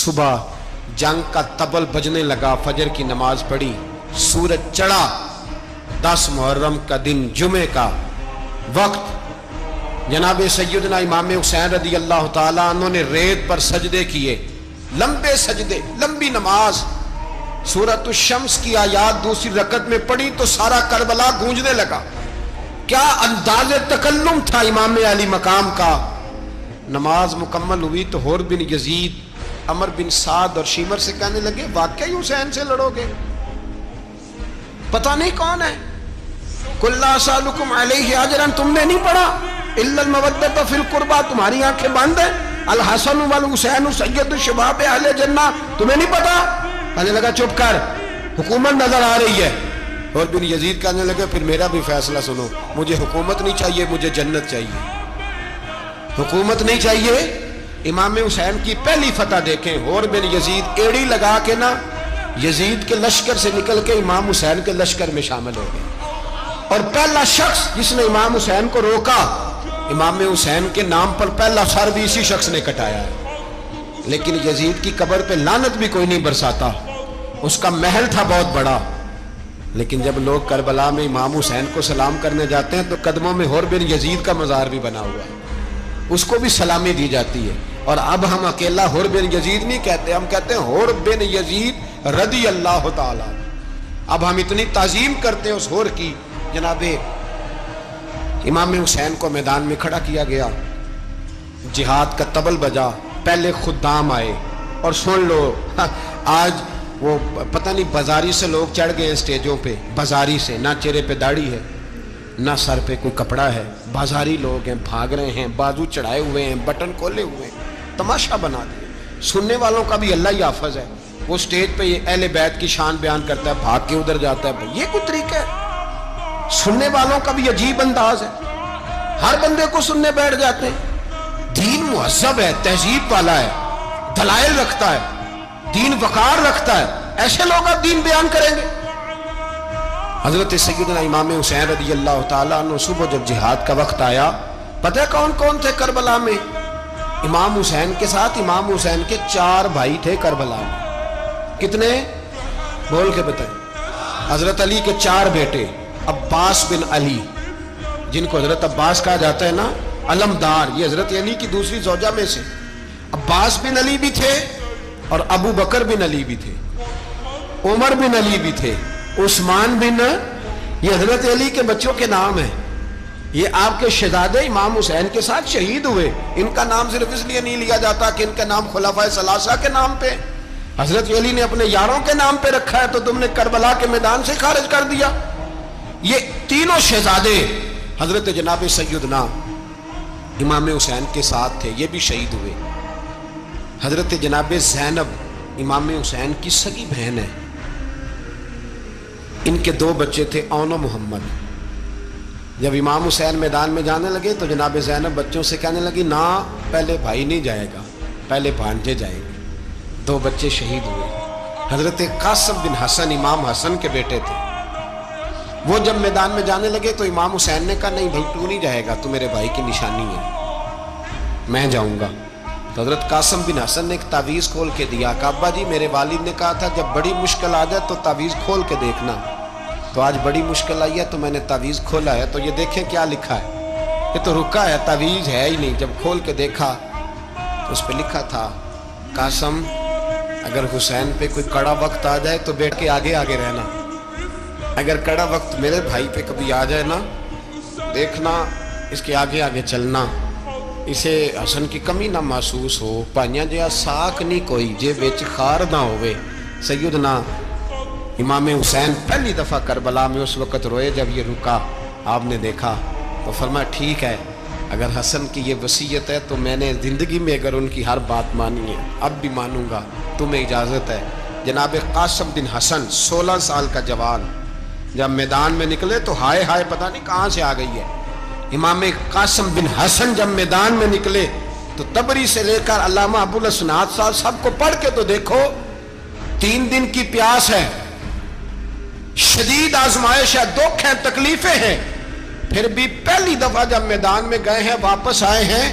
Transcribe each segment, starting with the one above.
صبح جنگ کا طبل بجنے لگا، فجر کی نماز پڑھی، سورج چڑھا، 10 محرم کا دن جمعے کا وقت، جناب سیدنا امام حسین رضی اللہ تعالیٰ عنہ نے ریت پر سجدے کیے، لمبے سجدے، لمبی نماز، سورۃ الشمس کی آیات دوسری رکعت میں پڑھی تو سارا کربلا گونجنے لگا۔ کیا انداز تکلم تھا امام علی مقام کا۔ نماز مکمل ہوئی تو حور بن یزید، عمر بن سعد اور شیمر سے کہنے لگے واقعی حسین سے لڑو گے؟ پتہ نہیں کون ہے۔ قُلْ لَا أَسْأَلُكُمْ عَلَيْهِ أَجْرًا، تم نے نہیں پڑھا؟ إِلَّا الْمَوَدَّةَ فِي الْقُرْبَى، تمہاری آنکھیں بند ہیں۔ الحسن والحسین سید الشباب اہل جنہ، تمہیں نہیں پتا؟ کہنے لگا چپ کر، حکومت نظر آ رہی ہے۔ اور بن یزید کہنے لگے پھر میرا بھی فیصلہ سنو، مجھے حکومت نہیں چاہیے، مجھے جنت چاہیے۔ حکومت نہیں چاہیے۔ امام حسین کی پہلی فتح دیکھیں، اور بن یزید ایڑی لگا کے نا یزید کے لشکر سے نکل کے امام حسین کے لشکر میں شامل ہو گئے، اور پہلا شخص جس نے امام حسین کو روکا، امام حسین کے نام پر پہلا سر بھی اسی شخص نے کٹایا ہے۔ لیکن یزید کی قبر پہ لعنت بھی کوئی نہیں برساتا، اس کا محل تھا بہت بڑا، لیکن جب لوگ کربلا میں امام حسین کو سلام کرنے جاتے ہیں تو قدموں میں حور بن یزید کا مزار بھی بنا ہوا ہے، اس کو بھی سلامی دی جاتی ہے۔ اور اب ہم اکیلا حور بن یزید نہیں کہتے، ہم کہتے ہیں حور بن یزید رضی اللہ تعالی۔ اب ہم اتنی تعظیم کرتے ہیں اس حور کی۔ جناب امام حسین کو میدان میں کھڑا کیا گیا، جہاد کا طبل بجا، پہلے خدام آئے، اور سن لو آج وہ پتہ نہیں بازاری سے لوگ چڑھ گئے ہیں سٹیجوں پہ، بازاری سے، نہ چہرے پہ داڑھی ہے نہ سر پہ کوئی کپڑا ہے، بازاری لوگ ہیں، بھاگ رہے ہیں، بازو چڑھائے ہوئے ہیں، بٹن کھولے ہوئے ہیں، تماشا بنا دیا۔ سننے والوں کا بھی اللہ ہی حافظ ہے، وہ سٹیج پہ یہ اہل بیت کی شان بیان کرتا ہے، بھاگ کے ادھر جاتا ہے، یہ کوئی طریقہ ہے؟ سننے والوں کا بھی عجیب انداز ہے، ہر بندے کو سننے بیٹھ جاتے ہیں۔ دین مہذب ہے، تہذیب والا ہے، دلائل رکھتا ہے، دین وقار رکھتا ہے، ایسے لوگ اب دین بیان کریں گے؟ حضرت سیدنا امام حسین رضی اللہ تعالیٰ عنہ صبح جب جہاد کا وقت آیا، پتہ ہے کون کون تھے کربلا میں؟ امام حسین کے ساتھ امام حسین کے 4 بھائی تھے کربلا میں۔ کتنے؟ بول کے بتائیں۔ حضرت علی کے 4 بیٹے، عباس بن علی، جن کو حضرت عباس کہا جاتا ہے نا، علمدار، یہ حضرت علی کی دوسری زوجہ میں سے عباس بن علی بھی تھے، اور ابو بکر بن علی بھی تھے، عمر بن علی بھی تھے، عثمان بن، یہ حضرت علی کے بچوں کے نام ہیں۔ یہ آپ کے شہزادے امام حسین کے ساتھ شہید ہوئے، ان کا نام صرف اس لیے نہیں لیا جاتا کہ ان کا نام خلفائے ثلاثہ کے نام پہ، حضرت علی نے اپنے یاروں کے نام پہ رکھا ہے، تو تم نے کربلا کے میدان سے خارج کر دیا۔ یہ تینوں شہزادے حضرت جناب سیدنا امام حسین کے ساتھ تھے، یہ بھی شہید ہوئے۔ حضرت جناب زینب امام حسین کی سگی بہن ہے، ان کے 2 بچے تھے، اون و محمد۔ جب امام حسین میدان میں جانے لگے تو جناب زینب بچوں سے کہنے لگی نہ، پہلے بھائی نہیں جائے گا، پہلے بھانجے جائیں گے۔ 2 بچے شہید ہوئے۔ حضرت قاسم بن حسن امام حسن کے بیٹے تھے، وہ جب میدان میں جانے لگے تو امام حسین نے کہا نہیں بھائی تو نہیں جائے گا، تو میرے بھائی کی نشانی ہے، میں جاؤں گا۔ تو حضرت قاسم بن حسن نے ایک تعویذ کھول کے دیا کہ ابا جی میرے والد نے کہا تھا جب بڑی مشکل آ جائے تو تعویذ کھول کے دیکھنا، تو آج بڑی مشکل آئی ہے تو میں نے تعویذ کھولا ہے، تو یہ دیکھیں کیا لکھا ہے، یہ تو رکا ہے، تعویذ ہے ہی نہیں۔ جب کھول کے دیکھا تو اس پہ لکھا تھا قاسم اگر حسین پہ کوئی کڑا وقت آ جائے تو بیٹھ کے آگے آگے رہنا، اگر کڑا وقت میرے بھائی پہ کبھی آ جائے نا، دیکھنا اس کے آگے آگے چلنا، اسے حسن کی کمی نہ محسوس ہو، پائیاں جہاں ساک نہیں کوئی جے وچ خار نہ ہوئے۔ سیدنا امام حسین پہلی دفعہ کربلا میں اس وقت روئے جب یہ رکا، آپ نے دیکھا تو فرمایا ٹھیک ہے، اگر حسن کی یہ وصیت ہے تو میں نے زندگی میں اگر ان کی ہر بات مانی ہے اب بھی مانوں گا، تمہیں اجازت ہے۔ جناب قاسم بن حسن 16 سال کا جوان جب میدان میں نکلے تو ہائے ہائے پتہ نہیں کہاں سے آ گئی ہے۔ امام قاسم بن حسن جب میدان میں نکلے تو تبری سے لے کر علامہ ابو الاسناد صاحب سب کو پڑھ کے تو دیکھو، 3 دن کی پیاس ہے، شدید آزمائش ہے، دکھ ہیں، تکلیفیں ہیں، پھر بھی پہلی دفعہ جب میدان میں گئے ہیں واپس آئے ہیں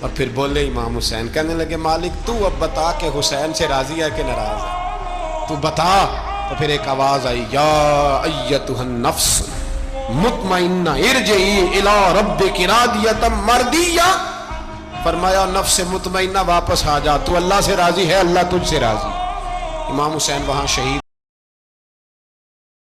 اور پھر بولے امام حسین، کہنے لگے مالک تو اب بتا کہ حسین سے راضی ہے کہ ناراض ہے، تو بتا۔ تو پھر ایک آواز آئی، یا ایتھا النفس مطمئنہ ارجعی الی ربک راضیۃ مرضیہ، فرمایا نفس مطمئنہ واپس آ جا، تو اللہ سے راضی ہے، اللہ تجھ سے راضی۔ امام حسین وہاں شہید